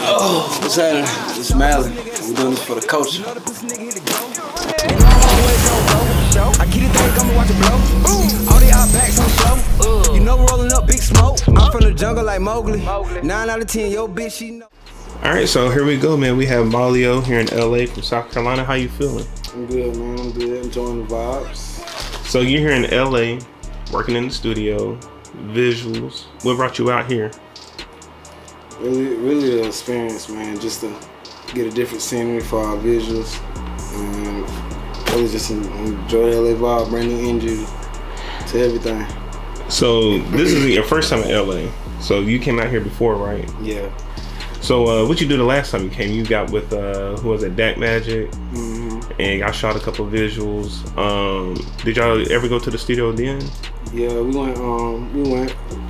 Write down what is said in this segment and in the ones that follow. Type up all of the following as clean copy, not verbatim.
Oh, what's happening? It's Malio. We're doing this for the culture. I keep the thing coming, watch it blow. All the out backs on slow. You know, rolling up big smoke. I'm from the jungle like Mowgli. 9 out of 10, yo bitch, she know. All right, so here we go, man. We have Malio here in LA from South Carolina. How you feeling? I'm good, man. I'm good. Enjoying the vibes. So you're here in LA, working in the studio, visuals. What brought you out here? Really an experience, man. Just to get a different scenery for our visuals. And really just enjoy the LA vibe, bring new energy to everything. So this is your first time in LA. So you came out here before, right? Yeah. So what you do the last time you came? You got with who was it, Dak Magic, and y'all shot a couple of visuals. Did y'all ever go to the studio then? Yeah, we went.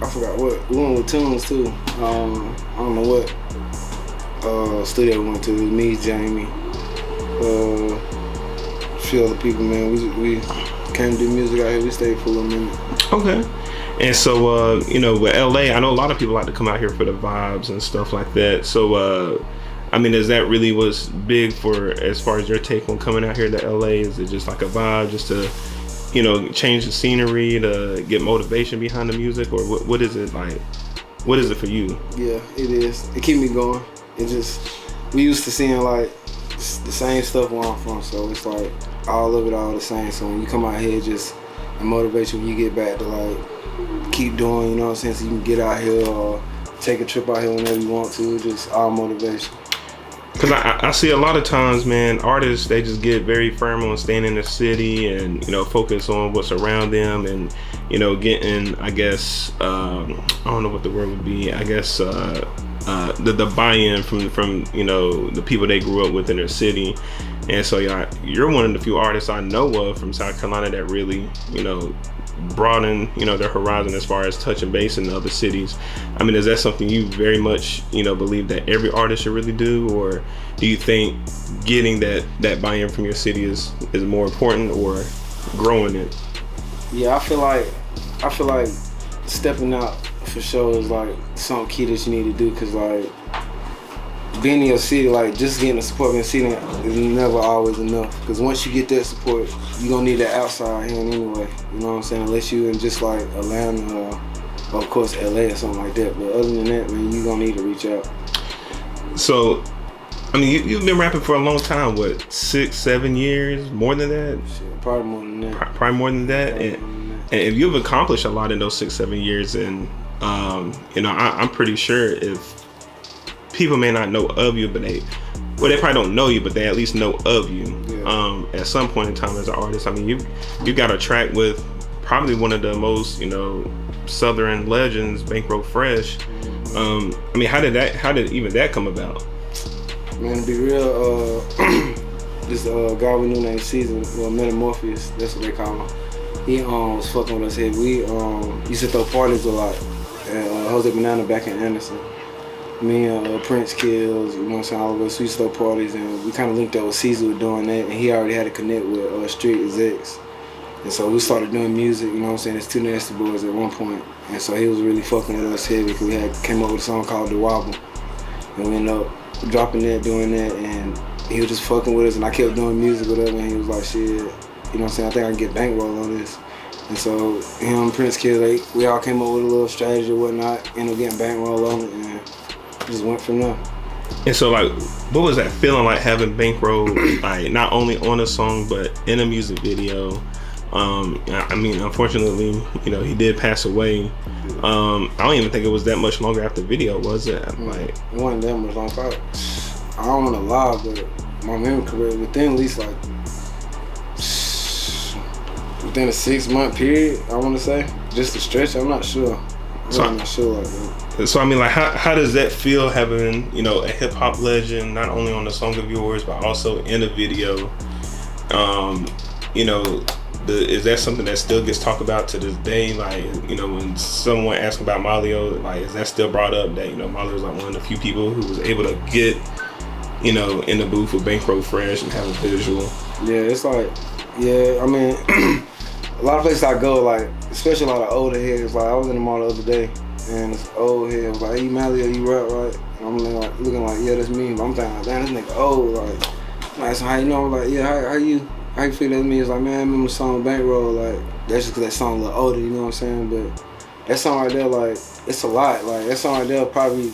I forgot what. We went with Tunes too. I don't know what studio we went to. It was me, Jamie, a few other people. Man, we came to do music out here. We stayed for a minute. Okay. And so, you know, with LA, I know a lot of people like to come out here for the vibes and stuff like that. So, I mean, is that really what's big for, as far as your take on coming out here to LA? Is it just like a vibe, just to, you know, change the scenery, to get motivation behind the music? Or what is it like? What is it for you? Yeah, it is. It keep me going. It just, we used to seeing like the same stuff where I'm from. So it's like all of it, all the same. So when you come out here, just it motivates you when you get back to like, keep doing, you know what I'm saying, so you can get out here or take a trip out here whenever you want to. Just all motivation. Because I see a lot of times, man, artists, they just get very firm on staying in the city and, you know, focus on what's around them and, you know, getting, I guess, I don't know what the word would be, I guess, the buy-in from, you know, the people they grew up with in their city. And so, yeah, you're one of the few artists I know of from South Carolina that really, you know, broaden, you know, their horizon as far as touching base in other cities. I mean, is that something you very much, you know, believe that every artist should really do, or do you think getting that buy-in from your city is more important, or growing it? Yeah, I feel like stepping out for sure is like something key that you need to do, because like being in your city, like just getting the support in your city is never always enough, because once you get that support, you're gonna need that outside hand anyway, you know what I'm saying, unless you in just like Atlanta or of course LA or something like that. But other than that, man, you're gonna need to reach out. So I mean, you've been rapping for a long time, what, 6-7 years, more than that? Shit, probably more than that. Probably more than that. And if you've accomplished a lot in those 6-7 years, and you know, I'm pretty sure if people may not know of you, but they probably don't know you, but they at least know of you. Yeah. At some point in time as an artist. I mean, you got a track with probably one of the most, you know, Southern legends, Bankroll Fresh. I mean, how did even that come about? Man, to be real, this guy we knew named Caesar, Metamorphosis, that's what they call him. He was fucking with us here. We used to throw parties a lot at Jose Banana back in Anderson. Me and Prince Kills, you know what I'm saying, all of us, we used to throw parties, and we kind of linked up with Caesar with doing that, and he already had a connect with street execs. And so we started doing music, you know what I'm saying, it's Two Nasty Boys at one point. And so he was really fucking with us heavy, because we came up with a song called The Wobble. And we ended up dropping that, doing that, and he was just fucking with us, and I kept doing music with him, and he was like, shit, you know what I'm saying, I think I can get Bankroll on this. And so him, Prince Kid, we all came up with a little strategy or whatnot, ended up getting Bankroll on it, and just went from there. And so, like, what was that feeling like, having Bankroll, like, not only on a song, but in a music video? I mean, unfortunately, you know, he did pass away. I don't even think it was that much longer after the video, was it? Like, it wasn't that much long. I don't want to lie, but my memory career, within at least like, within a 6-month period, I want to say, just a stretch, I'm not sure. I'm not sure like that. So I mean, like, how does that feel, having, you know, a hip hop legend not only on the song of yours but also in a video? You know, is that something that still gets talked about to this day? Like, you know, when someone asks about Malio, like, is that still brought up, that, you know, Malio was like one of the few people who was able to get, you know, in the booth with Bankroll Fresh and have a visual? Yeah, it's like, yeah, I mean, a lot of places I go, like, especially a lot of older heads, like, I was in the mall the other day, and this old head was like, hey, Malio, you rap, right? And I'm looking like, yeah, that's me. But I'm thinking like, damn, this nigga old, like, so how you know? I'm like, yeah, how you feel that's me? It's like, man, I remember the song Bankroll, like, that's just cause that song a little older, you know what I'm saying? But that song right there, like, it's a lot. Like, that song right there probably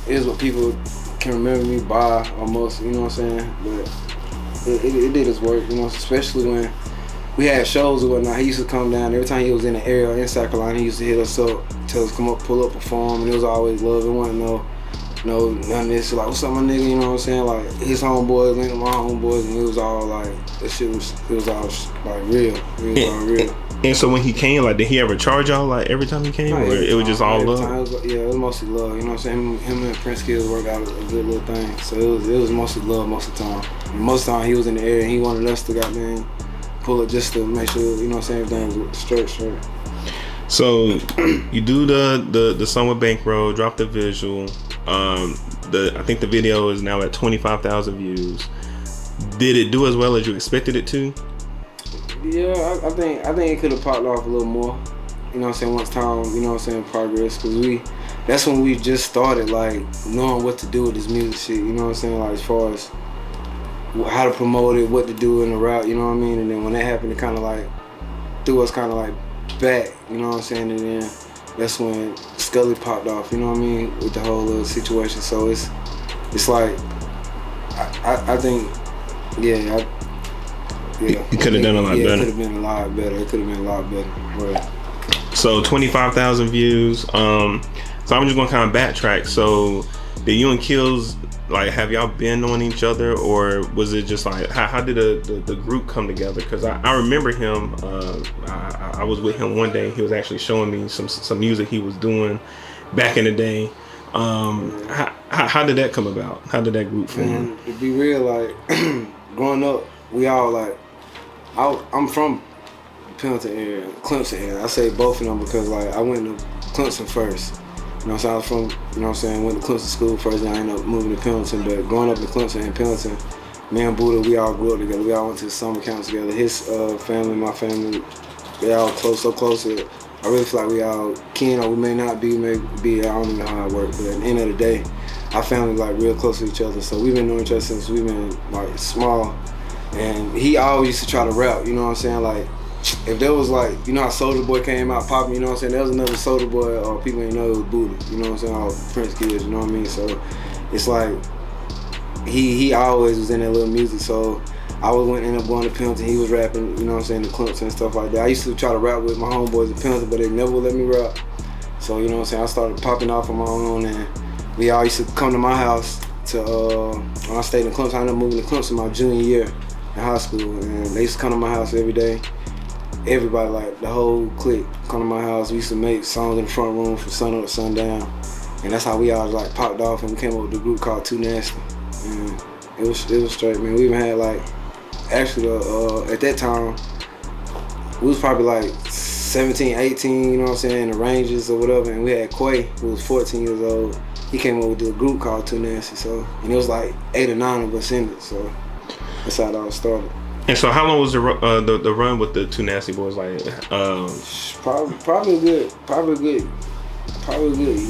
is what people can remember me by almost, you know what I'm saying? But it did its work, you know, especially when we had shows or whatnot. He used to come down every time he was in the area in South Carolina. He used to hit us up, tell us come up, pull up, perform, and it was always love. It wasn't none of this. Like, what's up, my nigga? You know what I'm saying? Like, his homeboys linked with my homeboys, and it was all like, that shit was all like real. It was all real. And so when he came, like, did he ever charge y'all like every time he came, or it was just all love? It was mostly love. You know what I'm saying? Him and Prince Kills worked out a good little thing. So it was mostly love most of the time. And most of the time he was in the area, and he wanted us to goddamn pull it just to make sure, you know what I'm saying, everything was straight. So you do the song with Bankroll, drop the visual. I think the video is now at 25,000 views. Did it do as well as you expected it to? Yeah, I think it could have popped off a little more. You know what I'm saying? Once time, you know what I'm saying, progress, cause that's when we just started like knowing what to do with this music shit. You know what I'm saying? Like as far as how to promote it, what to do in the route. You know what I mean? And then when that happened, it kind of like threw us kind of like back. You know what I'm saying? And then that's when Scully popped off. You know what I mean? With the whole little situation. So it's like I think yeah. It could have done a lot better. It could have been a lot better. Right. So 25,000 views. So I'm just gonna kind of backtrack. So did you and Kills, like, have y'all been on each other, or was it just like how did the group come together? Because I remember him. I was with him one day. He was actually showing me some music he was doing back in the day. How did that come about? How did that group form? Man, to be real, like growing up, we all like. I'm from Pendleton area, Clemson area. I say both of them because like I went to Clemson first. You know what I'm saying? I was from, you know what I'm saying, went to Clemson school first, and I ended up moving to Pendleton. But growing up in Clemson and Pendleton, me and Buddha, we all grew up together. We all went to the summer camps together. His family, my family, they all close, so close that I really feel like we all kin, or we may not be, maybe, I don't even know how it works. But at the end of the day, our family like real close to each other. So we've been knowing each other since we've been like small. And he always used to try to rap, you know what I'm saying? Like, if there was like, you know how Soulja Boy came out popping, you know what I'm saying? There was another Soulja Boy, or people ain't know it was Buddha, you know what I'm saying? All Prince kids, you know what I mean? So it's like, he always was in that little music. So I would end up going to Pendleton, he was rapping, you know what I'm saying, the Clemson and stuff like that. I used to try to rap with my homeboys at Pendleton, but they never would let me rap. So, you know what I'm saying? I started popping off on my own, and we all used to come to my house to, when I stayed in Clemson, I ended up moving to Clemson my junior year in high school, and they used to come to my house every day. Everybody, like the whole clique, come to my house. We used to make songs in the front room from sun up to sundown, and that's how we all like popped off, and we came up with the group called Too Nasty. And it was straight, man. We even had like, actually at that time, we was probably like 17, 18, you know what I'm saying, in the ranges or whatever, and we had Quay, who was 14 years old. He came up with the group called Too Nasty, so, and it was like 8 or 9 of us in it, so that's how it all started. And so how long was the run with the Two Nasty Boys? Like, probably a good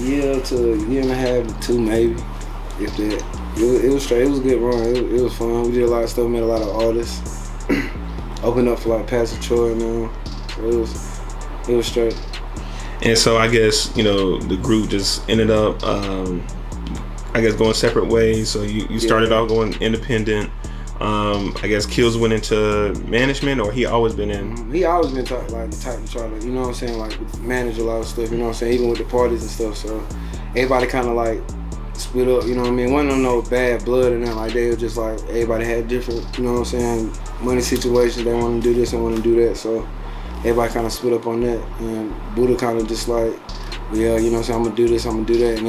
year to a year and a half to 2 maybe, if that. It was straight. It was a good run. It was fun. We did a lot of stuff. Met a lot of artists. Opened up for like Pastor Troy, man. So it was straight. And so I guess, you know, the group just ended up, I guess, going separate ways. So you started off going independent. I guess Kills went into management, or he always been in? He always been like the type to try to, you know what I'm saying, like manage a lot of stuff, you know what I'm saying, even with the parties and stuff. So everybody kind of like split up, you know what I mean. Wasn't no bad blood and nothing like that. It was just like everybody had different, you know what I'm saying, money situations. They want to do this and want to do that. So everybody kind of split up on that. And Buddha kind of just like, yeah, you know what I'm saying, I'm gonna do this, I'm gonna do that.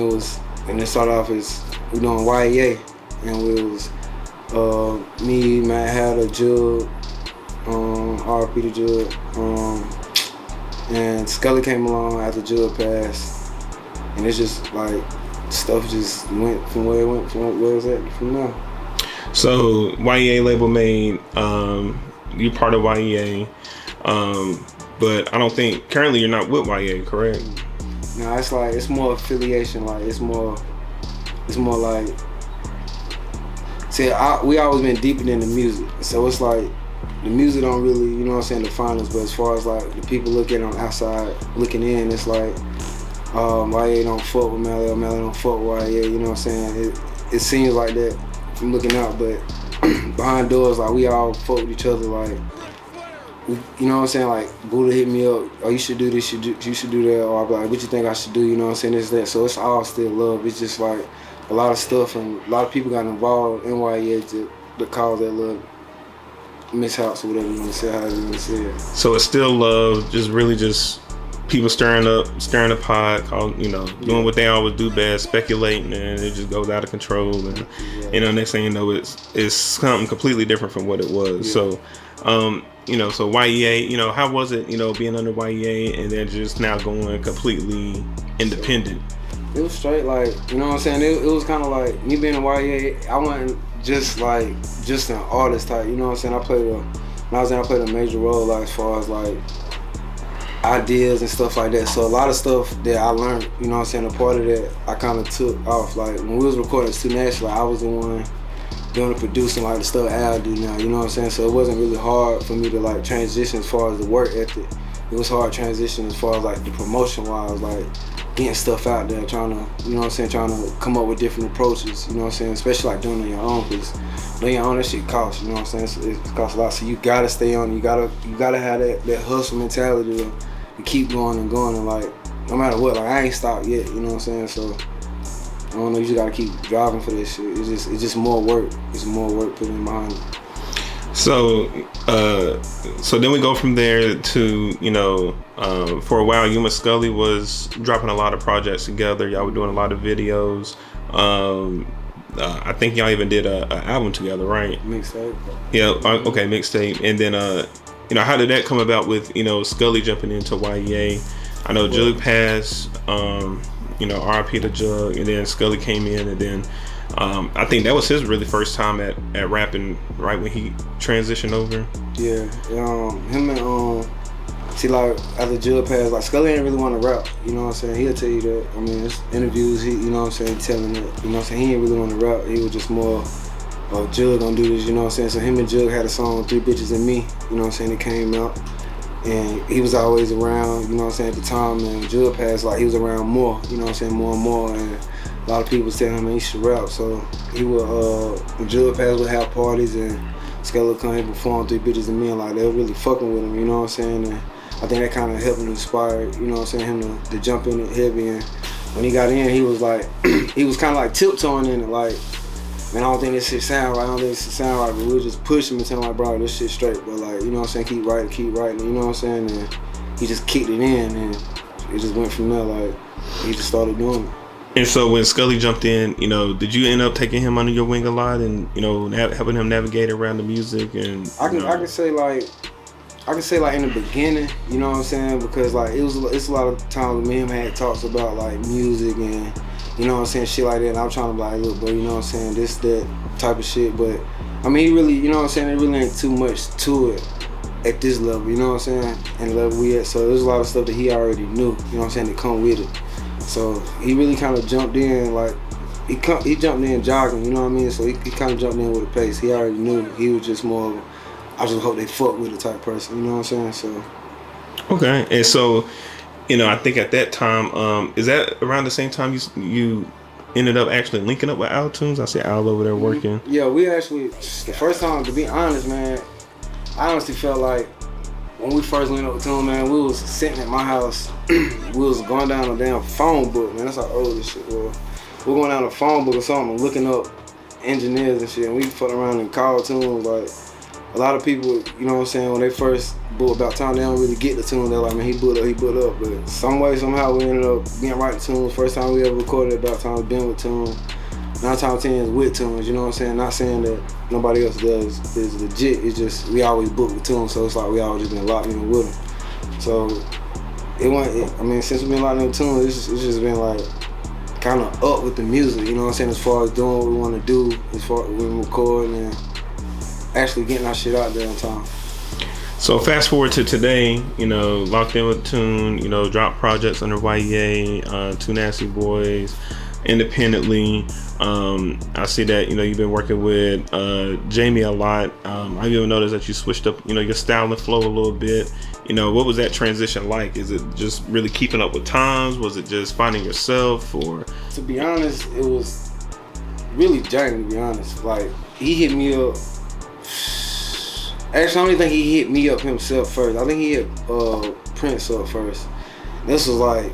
And it started off as we doing YEA, and it was me, Matt Hatter, Jug, RP to Jug, and Scully came along after Jug passed, and it's just like stuff just went from where it went from where it's at from now. So YEA label made, you're part of YEA, but I don't think currently you're not with YEA, correct? No, it's like it's more affiliation. Like it's more like. See, we always been deeper than the music, so it's like the music don't really, you know what I'm saying, define us. But as far as like the people looking on the outside, looking in, it's like YEA don't fuck with Malio, Malio don't fuck with YEA. You know what I'm saying? It seems like that from looking out, but behind doors, like we all fuck with each other. Like you know what I'm saying? Like Buddha hit me up, oh you should do this, you should do that, or I'll be like, what you think I should do? You know what I'm saying? This that. So it's all still love. It's just like a lot of stuff, and a lot of people got involved in YEA to cause that little mishaps or whatever you want to say, however you want to say it. So it's still love, just really just people stirring the pot, doing what they always do best, speculating, and it just goes out of control. And next thing you know, it's something completely different from what it was. Yeah. So, so YEA, how was it, being under YEA and then just now going completely independent? It was straight, like, you know what I'm saying? It was kind of like me being in YEA. I wasn't just an artist type. You know what I'm saying? I played a major role, like, as far as like ideas and stuff like that. So a lot of stuff that I learned, you know what I'm saying, a part of that I kind of took off. Like when we was recording Too National, I was the one doing the producing, like the stuff Al do now, you know what I'm saying? So it wasn't really hard for me to like transition as far as the work ethic. It was hard transition as far as like the promotion wise, like getting stuff out there, trying to, you know what I'm saying, trying to come up with different approaches, you know what I'm saying, especially like doing it on your own, because doing your own, that shit costs, you know what I'm saying, it costs a lot, so you gotta stay on, you gotta have that hustle mentality to keep going and going, and like, no matter what, like I ain't stopped yet, you know what I'm saying, so I don't know, you just gotta keep driving for this shit. It's just more work, it's more work put in behind it. So then we go from there to, for a while, you and Scully was dropping a lot of projects together. Y'all were doing a lot of videos. I think y'all even did an album together, right? Mixtape. Yeah, okay, mixtape. And then, how did that come about with, Scully jumping into YEA? I know Jug passed, RIP to Jug, and then Scully came in, and then I think that was his really first time at rapping, right when he transitioned over. Yeah, him and see, like after Jug passed, like Scully didn't really want to rap. You know what I'm saying? He'll tell you that. I mean, it's interviews. He, you know what I'm saying, telling it. You know what I'm saying? He didn't really want to rap. He was just more, Jug gonna do this. You know what I'm saying? So him and Jug had a song, Three Bitches and Me. You know what I'm saying? It came out, and he was always around. You know what I'm saying? At the time, and when Jug passed, like he was around more. You know what I'm saying? More and more, and a lot of people was telling him he should rap. So he would, when Jug passed, would have parties, and Scully would come here and perform Three Bitches and Me, and like they were really fucking with him. You know what I'm saying? And I think that kind of helped him inspire, you know what I'm saying, him to jump in it heavy. And when he got in, he was like, he was kind of like tiptoeing in it, like, man, I don't think this shit sound right, but we would just push him and tell him like, bro, this shit straight, but like, you know what I'm saying, keep writing, you know what I'm saying, and he just kicked it in, and it just went from there, like, he just started doing it. And so when Scully jumped in, did you end up taking him under your wing a lot and, helping him navigate around the music? And I can say like in the beginning, you know what I'm saying, because like it's a lot of times me and him had talks about like music and, you know what I'm saying, shit like that, and I'm trying to be like, look, bro, you know what I'm saying, this, that type of shit, but I mean, he really, you know what I'm saying, there really ain't too much to it at this level, you know what I'm saying, and the level we at, so there's a lot of stuff that he already knew, you know what I'm saying, that come with it, so he really kind of jumped in, like, he jumped in jogging, you know what I mean, so he kind of jumped in with a pace, he already knew, he was just more of a, I just hope they fuck with the type person, you know what I'm saying? So. Okay, and so, I think at that time, is that around the same time you ended up actually linking up with Al Tunes? I see Al over there working. Yeah, we actually, the first time, to be honest, man, I honestly felt like when we first linked up with Tunes, man, we was sitting at my house, we was going down a damn phone book, man, that's how old this shit was. We were going down a phone book or something, looking up engineers and shit, and we fucked around and called Tunes, like, a lot of people, you know what I'm saying, when they first book About Time, they don't really get the tune. They're like, man, he put up. But some way, somehow, we ended up getting right to tunes. First time we ever recorded About Time, been with tunes. 9 times 10 is with tunes, you know what I'm saying? Not saying that nobody else does is legit. It's just, we always book with tunes, so it's like we always just been locked in with them. So, since we've been locked in with tunes, it's just been like, kind of up with the music, you know what I'm saying, as far as doing what we want to do, as far as when we record and actually getting our shit out there in time. So fast forward to today, you know, locked in with Tune, you know, drop projects under YEA, Two Nasty Boys, independently. I see that, you know, you've been working with Jamie a lot. I've even noticed that you switched up, you know, your style and flow a little bit. You know, what was that transition like? Is it just really keeping up with times? Was it just finding yourself, or? To be honest, it was really Jamie, to be honest. Like, he hit me up. Actually, I don't even think he hit me up himself first. I think he hit Prince up first. This was like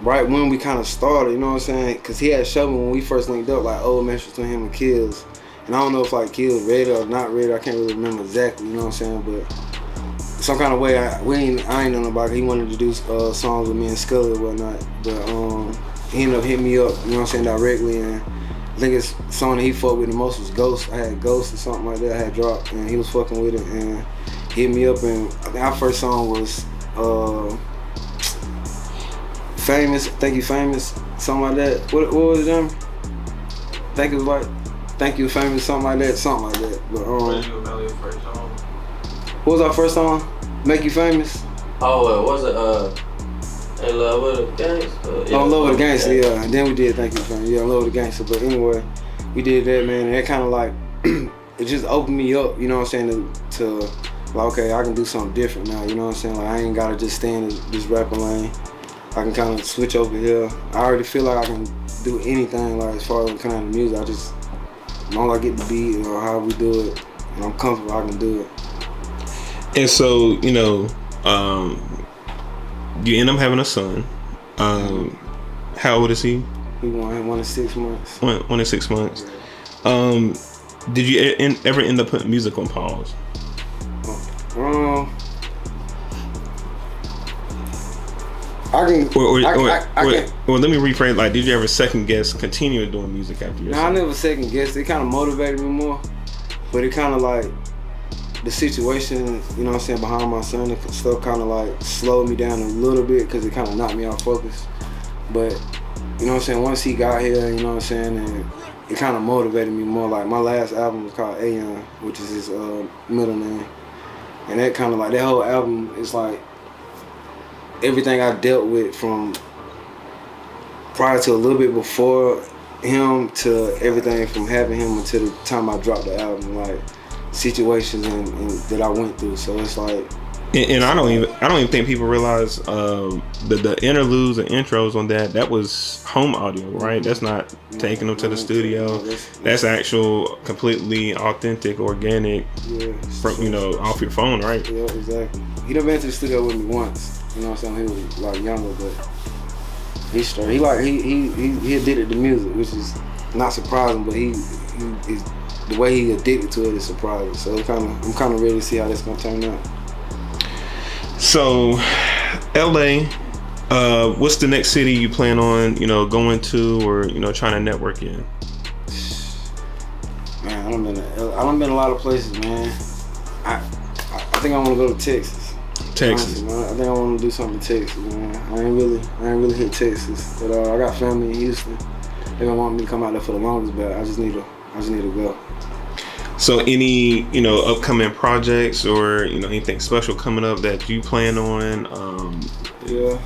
right when we kind of started, you know what I'm saying? Because he had showed me when we first linked up, like, old messages between him and Kills. And I don't know if, like, Kills read it or not read it. I can't really remember exactly, you know what I'm saying? But some kind of way, I ain't know about it. He wanted to do songs with me and Scully and whatnot. But he ended up hitting me up, you know what I'm saying, directly. And I think it's song that he fucked with the most was Ghost. I had Ghost or something like that I had dropped, and he was fucking with it, and he hit me up. And I think our first song was Famous, Thank You Famous, something like that. What was it, Jim? I think it was like Thank You Famous, something like that. But Malio first song? what was our first song? Make You Famous? Oh, was it In Love with a Gangster? Yeah, In Love with a Gangster, yeah. And then we did Thank You Famous, yeah, In Love with a Gangster. But anyway, we did that, man, and that kind of like, it just opened me up, you know what I'm saying, to like, okay, I can do something different now, you know what I'm saying? Like, I ain't gotta just stay in this rapping lane. I can kind of switch over here. I already feel like I can do anything, like, as far as kind of music. I just, as long as I get the beat or how we do it, and I'm comfortable, I can do it. And so, you know, you end up having a son. How old is he? He one in 6 months. One in 6 months. Did you ever end up putting music on pause? I can. Or let me rephrase. Like, did you ever second guess continuing doing music after your son? I never second guessed. It kind of motivated me more, but it kind of like the situation, you know what I'm saying, behind my son and stuff kind of like slowed me down a little bit because it kind of knocked me off focus. But you know what I'm saying, once he got here, you know what I'm saying, and it kind of motivated me more. Like, my last album was called Aeon, which is his middle name, and that kind of like, that whole album is like everything I dealt with from prior to a little bit before him to everything from having him until the time I dropped the album, like situations and that I went through. So it's like, and I don't even think people realize the interludes and intros on that was home audio, right? That's not taking them to the studio. That's actual, completely authentic, organic, from, you know, off your phone, right? Yeah, exactly. He done been to the studio with me once. You know what I'm saying? He was like younger, but he straight. He addicted to music, which is not surprising, but he the way he addicted to it is surprising. So I'm kind of ready to see how that's gonna turn out. So, LA, what's the next city you plan on, you know, going to, or, you know, trying to network in? Man, I done been a lot of places, man. I think I want to go to Texas. Texas. Honestly, I think I want to do something in Texas, man. I ain't really hit Texas, but I got family in Houston. They don't want me to come out there for the longest, but I just need to go. So, any, you know, upcoming projects or, you know, anything special coming up that you plan on? Yeah,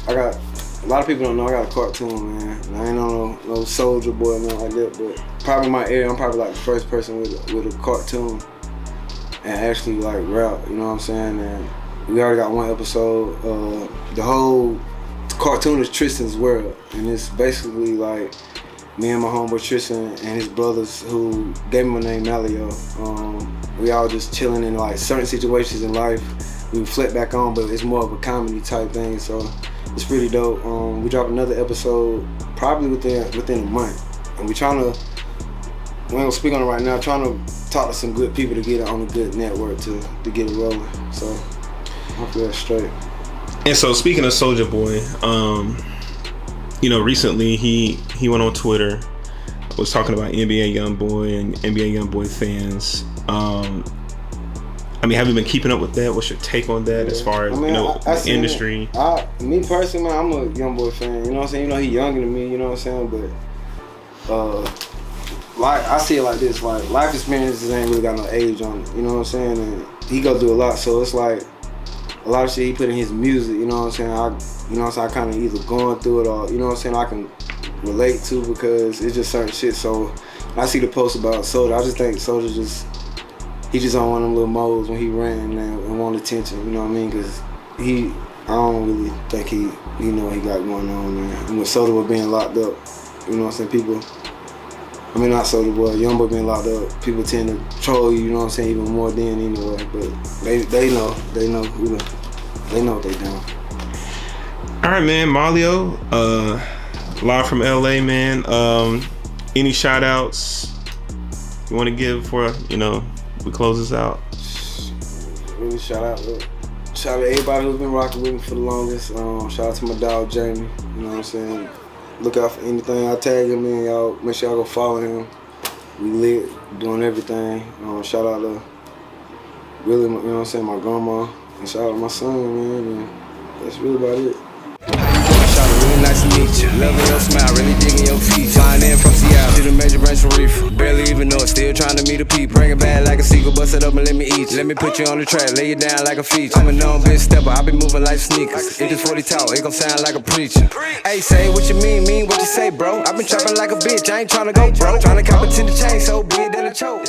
I got, a lot of people don't know I got a cartoon, man. And I ain't on no Soldier Boy or nothing like that, but probably in my area, I'm probably like the first person with a cartoon and actually like rap, you know what I'm saying? And we already got one episode. The whole cartoon is Tristan's World, and it's basically like me and my homeboy Tristan and his brothers who gave me my name Malio. We all just chilling in like certain situations in life. We reflect back on, but it's more of a comedy type thing, so it's pretty dope. We drop another episode probably within a month, and we ain't gonna speak on it right now, trying to talk to some good people to get it on a good network to get it rolling. So hopefully that's straight. And so, speaking of Soulja Boy, you know, recently he went on Twitter, was talking about NBA YoungBoy and NBA YoungBoy fans. I mean, have you been keeping up with that? What's your take on that, as far as, you know, the industry? Me personally, man, I'm a YoungBoy fan. You know what I'm saying? You know, he younger than me. You know what I'm saying? But like, I see it like this: like, life experiences ain't really got no age on it. You know what I'm saying? And he go through a lot, so it's like a lot of shit he put in his music, you know what I'm saying? I kind of either going through it or, you know what I'm saying, I can relate to because it's just certain shit. So I see the post about Soda. I just think Soda he just on one of them little modes when he ran and want attention, you know what I mean? Because I don't really think he know what he got going on, man. And with Soda was being locked up, you know what I'm saying, not Soda Boy, Young Boy being locked up, people tend to troll you, you know what I'm saying, even more than anyway. But they know what they doing. All right, man, Malio, live from LA, man. Any shout outs you want to give before, we close this out? Really shout out to everybody who's been rocking with me for the longest. Shout out to my dog Jamie, you know what I'm saying? Look out for anything. I tag him in, y'all. Make sure y'all go follow him. We lit, doing everything. Shout out to really, you know what I'm saying, my grandma. And shout out to my son, man. And that's really about it. Really nice to meet you. Loving your smile, really digging your feet. Flying in from Seattle to the major branch from Reef. Barely even know it, still trying to meet a peep. Bring it back like a seagull, bust it up and let me eat you. Let me put you on the track, lay you down like a feature. I'm a known bitch stepper, I be moving like sneakers. If it's 40 talk, it gon' sound like a preacher. Hey, say what you mean what you say, bro. I been trapping like a bitch, I ain't tryna go broke. Tryna cop it to the chain, so big than a choke.